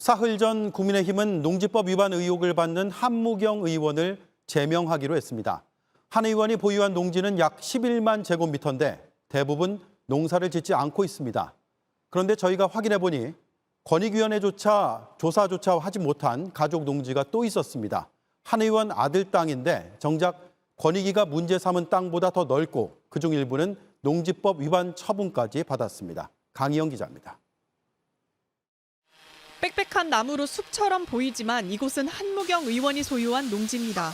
사흘 전 국민의힘은 농지법 위반 의혹을 받는 한무경 의원을 제명하기로 했습니다. 한 의원이 보유한 농지는 약 11만 제곱미터인데 대부분 농사를 짓지 않고 있습니다. 그런데 저희가 확인해보니 권익위원회조차 조사조차 하지 못한 가족 농지가 또 있었습니다. 한 의원 아들 땅인데 정작 권익위가 문제 삼은 땅보다 더 넓고 그중 일부는 농지법 위반 처분까지 받았습니다. 강희영 기자입니다. 빽빽한 나무로 숲처럼 보이지만 이곳은 한무경 의원이 소유한 농지입니다.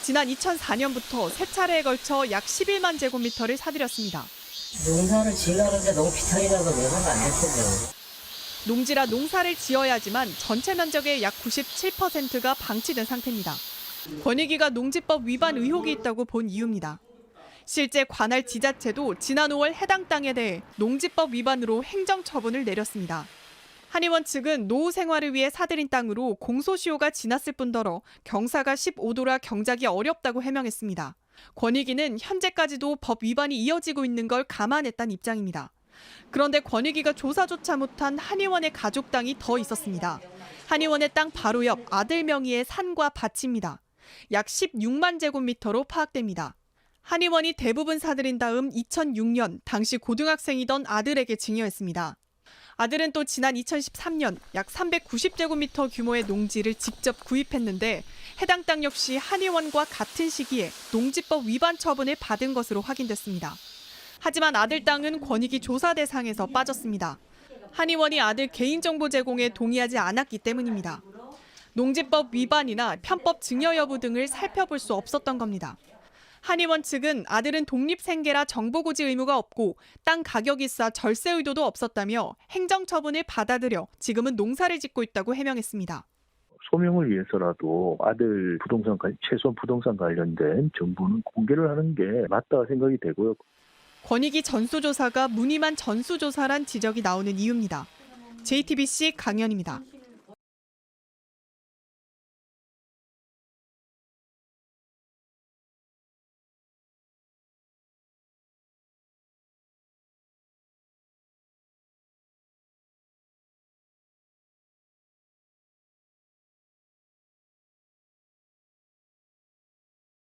지난 2004년부터 세 차례에 걸쳐 약 11만 제곱미터를 사들였습니다. 농사를 지으려는데 너무 비탈이라서 농사가 안 됐어요. 농지라 농사를 지어야지만 전체 면적의 약 97%가 방치된 상태입니다. 권익위가 농지법 위반 의혹이 있다고 본 이유입니다. 실제 관할 지자체도 지난 5월 해당 땅에 대해 농지법 위반으로 행정처분을 내렸습니다. 한 의원 측은 노후 생활을 위해 사들인 땅으로 공소시효가 지났을 뿐더러 경사가 15도라 경작이 어렵다고 해명했습니다. 권익위는 현재까지도 법 위반이 이어지고 있는 걸 감안했다는 입장입니다. 그런데 권익위가 조사조차 못한 한 의원의 가족 땅이 더 있었습니다. 한 의원의 땅 바로 옆 아들 명의의 산과 밭입니다. 약 16만 제곱미터로 파악됩니다. 한 의원이 대부분 사들인 다음 2006년 당시 고등학생이던 아들에게 증여했습니다. 아들은 또 지난 2013년 약 390제곱미터 규모의 농지를 직접 구입했는데 해당 땅 역시 한 의원과 같은 시기에 농지법 위반 처분을 받은 것으로 확인됐습니다. 하지만 아들 땅은 권익위 조사 대상에서 빠졌습니다. 한 의원이 아들 개인정보 제공에 동의하지 않았기 때문입니다. 농지법 위반이나 편법 증여 여부 등을 살펴볼 수 없었던 겁니다. 한 의원 측은 아들은 독립생계라 정보고지 의무가 없고 땅 가격이 싸 절세 의도도 없었다며 행정처분을 받아들여 지금은 농사를 짓고 있다고 해명했습니다. 소명을 위해서라도 아들 부동산, 최소한 부동산 관련된 정보는 공개를 하는 게 맞다 생각이 되고요. 권익위 전수조사가 무늬만 전수조사란 지적이 나오는 이유입니다. JTBC 강연입니다.